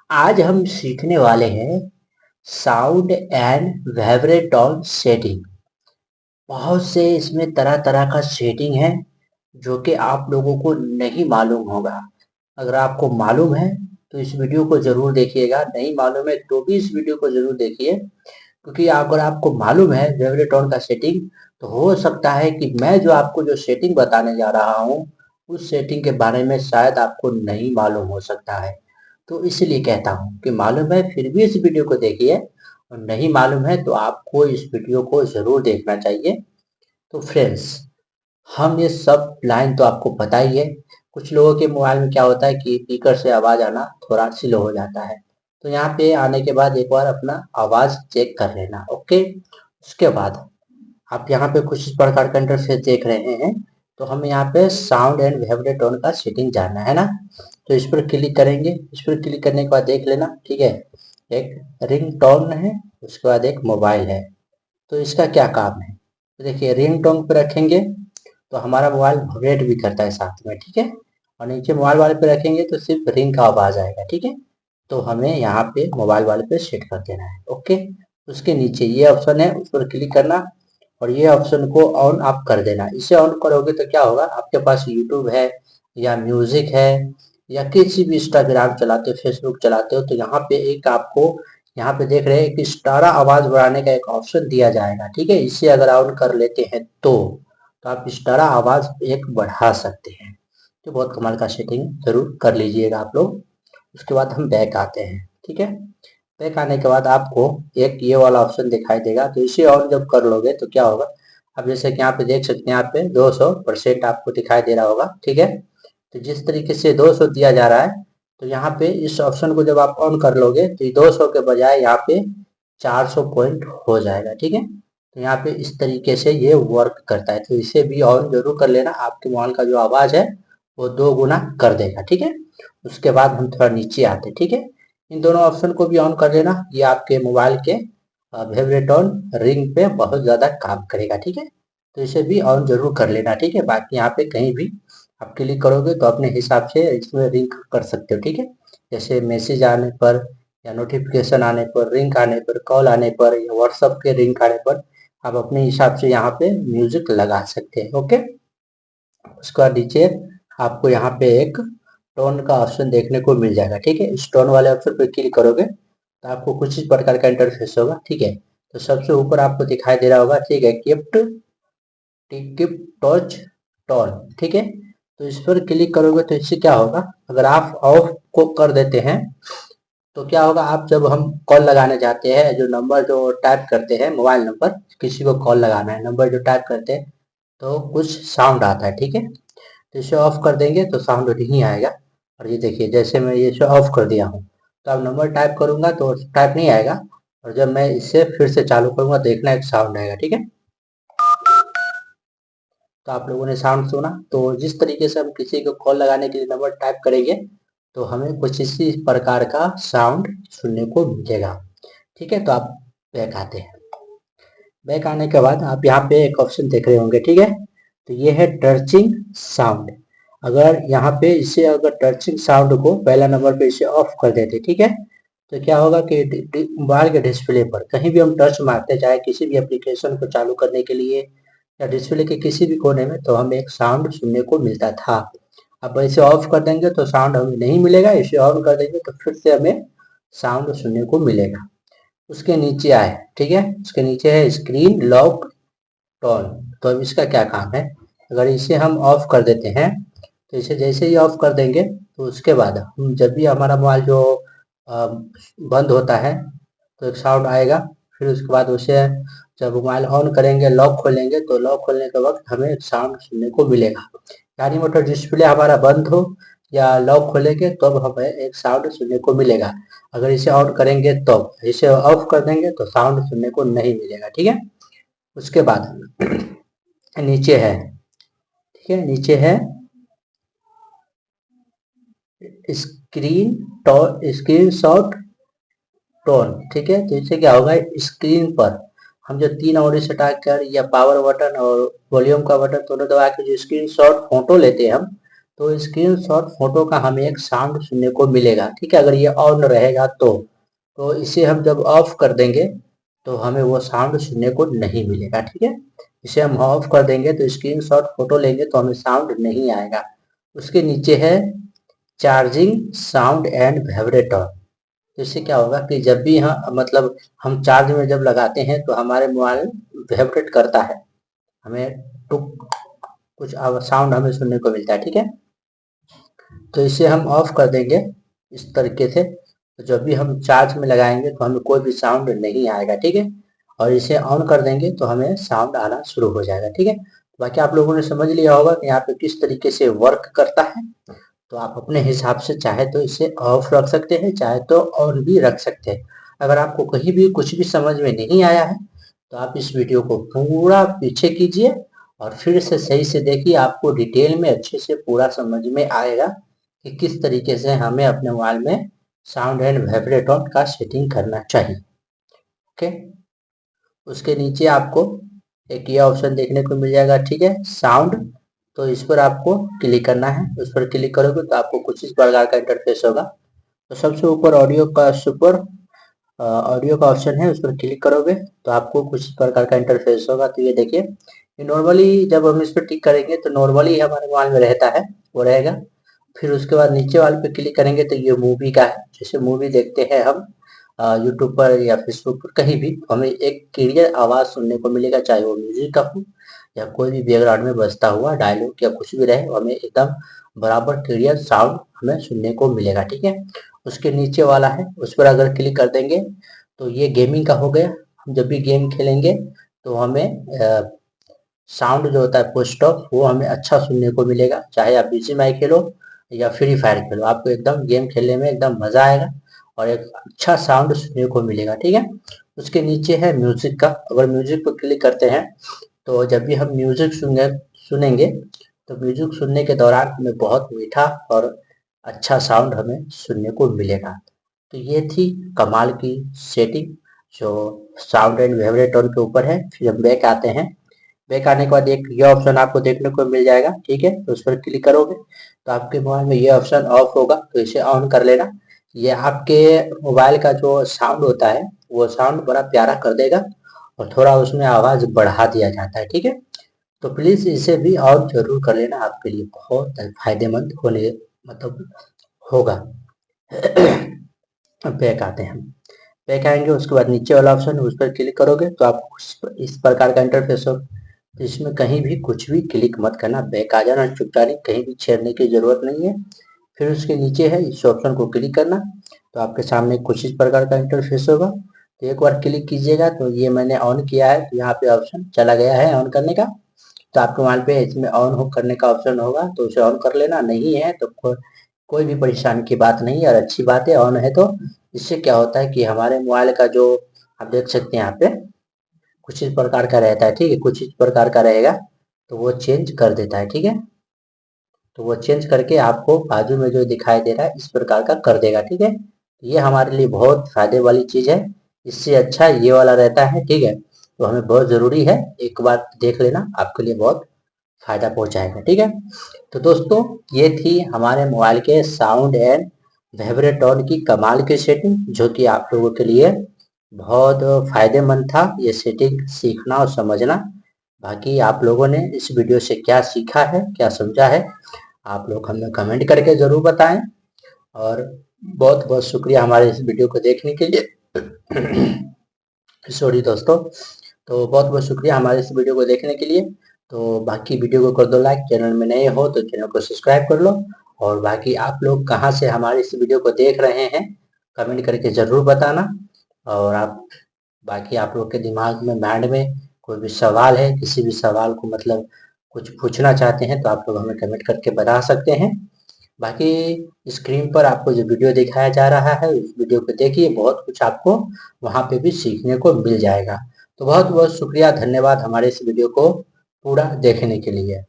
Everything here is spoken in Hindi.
आज हम सीखने वाले हैं साउंड एंड वाइब्रेटोन सेटिंग। बहुत से इसमें तरह तरह का सेटिंग है जो कि आप लोगों को नहीं मालूम होगा। अगर आपको मालूम है तो इस वीडियो को जरूर देखिएगा, नहीं मालूम है तो भी इस वीडियो को जरूर देखिए, क्योंकि अगर आपको मालूम है वाइब्रेटोन का सेटिंग तो हो सकता है कि मैं जो आपको जो सेटिंग बताने जा रहा हूँ उस सेटिंग के बारे में शायद आपको नहीं मालूम हो सकता है। तो इसलिए कहता हूँ कि मालूम है फिर भी इस वीडियो को देखिए, और नहीं मालूम है तो आपको इस वीडियो को जरूर देखना चाहिए। तो फ्रेंड्स, हम ये सब लाइन तो आपको पता ही है। कुछ लोगों के मोबाइल में क्या होता है कि स्पीकर से आवाज आना थोड़ा स्लो हो जाता है, तो यहाँ पे आने के बाद एक बार अपना आवाज चेक कर लेना। ओके, उसके बाद आप यहाँ पे कुछ इस प्रकार का इंटरफेस देख रहे हैं, तो हमें यहाँ पे साउंड एंड वाइब्रेटोन का सेटिंग जानना है ना। तो इस पर क्लिक करेंगे, इस पर क्लिक करने के बाद देख लेना, ठीक है। एक रिंग टोन है, उसके बाद एक मोबाइल है। तो इसका क्या काम है, तो देखिए रिंग टोन पे रखेंगे तो हमारा मोबाइल वाइब्रेट भी करता है साथ में, ठीक है। और नीचे मोबाइल वाले पे रखेंगे तो सिर्फ रिंग का आवाज आएगा, ठीक है। तो हमें यहाँ पे मोबाइल वाले पे सेट कर देना है। ओके, उसके नीचे ये ऑप्शन है, उस पर क्लिक करना और ये ऑप्शन को ऑन आप कर देना। इसे ऑन करोगे तो क्या होगा, आपके पास यूट्यूब है या म्यूजिक है या किसी भी इंस्टाग्राम चलाते हो, फेसबुक चलाते हो, तो यहाँ पे एक आपको यहाँ पे देख रहे हैं कि स्टारा आवाज बढ़ाने का एक ऑप्शन दिया जाएगा, ठीक है। इसे अगर ऑन कर लेते हैं तो आप स्टारा आवाज एक बढ़ा सकते हैं। तो बहुत कमाल का सेटिंग जरूर कर लीजिएगा आप लोग। उसके बाद हम बैक आते हैं, ठीक है। बैक आने के बाद आपको एक ये वाला ऑप्शन दिखाई देगा, तो इसे ऑन जब कर लोगे तो क्या होगा, अब जैसे कि यहाँ पे देख सकते हैं, यहाँ पे 200% आपको दिखाई दे रहा होगा, ठीक है। तो जिस तरीके से 200 दिया जा रहा है, तो यहाँ पे इस ऑप्शन को जब आप ऑन कर लोगे तो 200 के बजाय यहाँ पे 400 पॉइंट हो जाएगा, ठीक है। तो यहाँ पे इस तरीके से ये वर्क करता है, तो इसे भी ऑन जरूर कर लेना, आपके मोबाइल का जो आवाज है वो 2 गुना कर देगा, ठीक है। उसके बाद हम थोड़ा नीचे आते हैं, ठीक है। इन दोनों ऑप्शन को भी ऑन कर लेना, ये आपके मोबाइल के वाइब्रेटोन रिंग पे बहुत ज्यादा काम करेगा, ठीक है। तो इसे भी ऑन जरूर कर लेना, ठीक है। बाकी यहाँ पे कहीं भी आप क्लिक करोगे तो अपने हिसाब से इसमें रिंग कर सकते हो, ठीक है। जैसे मैसेज आने पर या नोटिफिकेशन आने पर, रिंग आने पर, कॉल आने पर या व्हाट्सएप के रिंग आने पर आप अपने हिसाब से यहाँ पे म्यूजिक लगा सकते हैं। ओके, उसके बाद नीचे आपको यहाँ पे एक टोन का ऑप्शन देखने को मिल जाएगा, ठीक है। इस टोन वाले ऑप्शन पे क्लिक करोगे तो आपको कुछ इस प्रकार का इंटरफेस होगा, ठीक है। तो सबसे ऊपर आपको दिखाई दे रहा होगा, ठीक है, गिफ्ट टिप टच टोन, ठीक है। तो इस पर क्लिक करोगे तो इससे क्या होगा, अगर आप ऑफ को कर देते हैं तो क्या होगा, आप जब हम कॉल लगाने जाते हैं, जो नंबर जो टाइप करते हैं, मोबाइल नंबर, किसी को कॉल लगाना है, नंबर जो टाइप करते हैं तो कुछ साउंड आता है, ठीक है। तो इसे ऑफ कर देंगे तो साउंड नहीं आएगा। और ये देखिए, जैसे मैं ये इसे ऑफ कर दिया हूँ तो अब नंबर टाइप करूंगा तो टाइप नहीं आएगा, और जब मैं इसे फिर से चालू करूंगा देखना एक साउंड आएगा, ठीक है। तो आप लोगों ने साउंड सुना, तो जिस तरीके से हम किसी को कॉल लगाने के लिए नंबर टाइप करेंगे तो हमें कुछ इसी प्रकार का साउंड सुनने को मिलेगा, ठीक है। तो आप बैक आते हैं, बैक आने के बाद आप यहाँ पे एक ऑप्शन देख रहे होंगे, ठीक है। तो ये है टर्चिंग साउंड। अगर यहाँ पे इसे अगर टर्चिंग साउंड को पहला नंबर पे इसे ऑफ कर देते, ठीक है, तो क्या होगा कि मोबाइल के डिस्प्ले पर कहीं भी हम टच मारते, चाहे किसी भी एप्लीकेशन को चालू करने के लिए या डिस्प्ले के किसी भी कोने में, तो हमें एक साउंड सुनने को मिलता था। अब इसे ऑफ कर देंगे तो साउंड हमें नहीं मिलेगा, इसे ऑन कर देंगे तो फिर से हमें साउंड सुनने को मिलेगा। उसके नीचे आए, ठीक है, उसके नीचे है स्क्रीन लॉक टोन। तो अब इसका क्या काम है, अगर इसे हम ऑफ कर देते हैं तो इसे जैसे ही ऑफ कर देंगे तो उसके बाद हम जब भी हमारा मोबाइल जो बंद होता है तो एक साउंड आएगा, फिर उसके बाद उसे जब मोबाइल ऑन करेंगे, लॉक खोलेंगे, तो लॉक खोलने के वक्त हमें एक साउंड सुनने को मिलेगा। यानी मोटर डिस्प्ले हमारा बंद हो या लॉक खोलेंगे तो अब हमें एक साउंड सुनने को मिलेगा। अगर इसे ऑन करेंगे तो, इसे ऑफ कर देंगे तो साउंड सुनने को नहीं मिलेगा, ठीक है। उसके बाद नीचे है, ठीक है, नीचे है स्क्रीन स्क्रीन शॉट टोन, ठीक है। तो इससे क्या होगा, स्क्रीन पर हम जो 3 उंगली सटा कर या पावर बटन और वॉल्यूम का बटन दोनों दबा के जो स्क्रीन शॉट फोटो लेते हैं हम, तो स्क्रीनशॉट फोटो का हमें एक साउंड सुनने को मिलेगा, ठीक है। अगर ये ऑन रहेगा तो इसे हम जब ऑफ कर देंगे तो हमें वो साउंड सुनने को नहीं मिलेगा, ठीक है। इसे हम ऑफ कर देंगे तो स्क्रीनशॉट फोटो लेंगे तो हमें साउंड नहीं आएगा। उसके नीचे है चार्जिंग साउंड एंड वाइब्रेटर। तो इससे क्या होगा कि जब भी मतलब हम चार्ज में जब लगाते हैं तो हमारे मोबाइल वाइब्रेट करता है, हमें टुक कुछ साउंड हमें सुनने को मिलता है, ठीक है। तो इसे हम ऑफ कर देंगे इस तरीके से, तो जब भी हम चार्ज में लगाएंगे तो हमें कोई भी साउंड नहीं आएगा, ठीक है। और इसे ऑन कर देंगे तो हमें साउंड आना शुरू हो जाएगा, ठीक है। बाकी आप लोगों ने समझ लिया होगा कि यहाँ पे किस तरीके से वर्क करता है। तो आप अपने हिसाब से चाहे तो इसे ऑफ रख सकते हैं, चाहे तो ऑन भी रख सकते हैं। अगर आपको कहीं भी कुछ भी समझ में नहीं आया है तो आप इस वीडियो को पूरा पीछे कीजिए और फिर से सही से देखिए, आपको डिटेल में अच्छे से पूरा समझ में आएगा कि किस तरीके से हमें अपने मोबाइल में साउंड एंड वाइब्रेटोन का सेटिंग करना चाहिए। ओके, उसके नीचे आपको एक ये ऑप्शन देखने को मिल जाएगा, ठीक है, साउंड। तो इस पर आपको क्लिक करना है। उस पर क्लिक करोगे तो आपको कुछ इस प्रकार का इंटरफेस होगा। तो सबसे ऊपर ऑडियो का ऑप्शन है, उस पर क्लिक करोगे तो आपको कुछ इस प्रकार का इंटरफेस होगा। तो ये देखिए, ये नॉर्मली जब हम इस पर टिक करेंगे तो नॉर्मली हमारे मोबाइल में रहता है, वो रहेगा। फिर उसके बाद नीचे वाले पे क्लिक करेंगे तो ये मूवी का है। जैसे मूवी देखते हैं हम यूट्यूब पर या फेसबुक पर कहीं भी, तो हमें एक क्लियर आवाज सुनने को मिलेगा, चाहे वो म्यूजिक का हो या कोई भी बैकग्राउंड में बजता हुआ डायलॉग या कुछ भी रहे, हमें एकदम बराबर क्लियर साउंड हमें सुनने को मिलेगा, ठीक है। उसके नीचे वाला है, उस पर अगर क्लिक कर देंगे तो ये गेमिंग का हो गया। हम जब भी गेम खेलेंगे तो हमें साउंड जो होता है पुश टॉप वो हमें अच्छा सुनने को मिलेगा, चाहे आप बीजीएमआई खेलो या फ्री फायर खेलो, आपको एकदम गेम खेलने में एकदम मजा आएगा और एक अच्छा साउंड सुनने को मिलेगा, ठीक है। उसके नीचे है म्यूजिक का। अगर म्यूजिक पर क्लिक करते हैं तो जब भी हम म्यूजिक सुनेंगे तो म्यूजिक सुनने के दौरान हमें बहुत मीठा और अच्छा साउंड हमें सुनने को मिलेगा। तो ये थी कमाल की सेटिंग जो साउंड एंड वाइब्रेटोन के ऊपर है। फिर हम बैक आते हैं। बैक आने के बाद एक ये ऑप्शन आपको देखने को मिल जाएगा, ठीक है। तो उस पर क्लिक करोगे तो आपके मोबाइल में ये ऑप्शन ऑफ होगा, तो इसे ऑन कर लेना। ये आपके मोबाइल का जो साउंड होता है वो साउंड बड़ा प्यारा कर देगा और थोड़ा उसमें आवाज बढ़ा दिया जाता है, ठीक है। तो प्लीज इसे भी ऑन जरूर कर लेना, आपके लिए बहुत फायदेमंद होने मतलब होगा। बैक आते हैं। बैक आएंगे, उसके बाद नीचे वाला ऑप्शन उस पर क्लिक करोगे तो आपको इस प्रकार का इंटरफेस हो। तो इसमें कहीं भी कुछ भी क्लिक मत करना, बैक आ जाना चुपचाप, कहीं भी छेड़ने की जरूरत नहीं है। फिर उसके नीचे है, इस ऑप्शन को क्लिक करना तो आपके सामने कुछ इस प्रकार का इंटरफेस होगा। तो एक बार क्लिक कीजिएगा तो ये मैंने ऑन किया है, तो यहाँ पे ऑप्शन चला गया है ऑन करने का। तो आपके मोबाइल पे इसमें ऑन हो करने का ऑप्शन होगा तो उसे ऑन कर लेना, नहीं है तो कोई भी परेशानी की बात नहीं है और अच्छी बात है ऑन है तो। इससे क्या होता है कि हमारे मोबाइल का जो आप देख सकते हैं यहाँ पे कुछ इस प्रकार का रहता है, ठीक है, कुछ इस प्रकार का रहेगा तो वो चेंज कर देता है, ठीक है। तो वो चेंज करके आपको बाजू में जो दिखाई दे रहा है इस प्रकार का कर देगा, ठीक है। ये हमारे लिए बहुत फायदे वाली चीज है, इससे अच्छा ये वाला रहता है, ठीक है। तो हमें बहुत जरूरी है, एक बार देख लेना, आपके लिए बहुत फायदा पहुंचाएगा, ठीक है। तो दोस्तों ये थी हमारे मोबाइल के साउंड एंड वाइब्रेटोन की कमाल की सेटिंग, जो कि आप लोगों के लिए बहुत फायदेमंद था ये सेटिंग सीखना और समझना। बाकी आप लोगों ने इस वीडियो से क्या सीखा है, क्या समझा है, आप लोग हमें कमेंट करके जरूर बताएं। और बहुत बहुत शुक्रिया हमारे इस वीडियो को देखने के लिए। सॉरी दोस्तों, तो बहुत बहुत शुक्रिया हमारे इस वीडियो को देखने के लिए। तो बाकी वीडियो को कर दो लाइक, चैनल में नए हो तो चैनल को सब्सक्राइब कर लो। और बाकी आप लोग कहाँ से हमारे इस वीडियो को देख रहे हैं कमेंट करके ज़रूर बताना। और आप बाकी आप लोग के दिमाग में माइंड में कोई भी सवाल है, किसी भी सवाल को मतलब कुछ पूछना चाहते हैं तो आप लोग हमें कमेंट करके बता सकते हैं। बाकी स्क्रीन पर आपको जो वीडियो दिखाया जा रहा है उस वीडियो को देखिए, बहुत कुछ आपको वहाँ पे भी सीखने को मिल जाएगा। तो बहुत बहुत शुक्रिया, धन्यवाद हमारे इस वीडियो को पूरा देखने के लिए।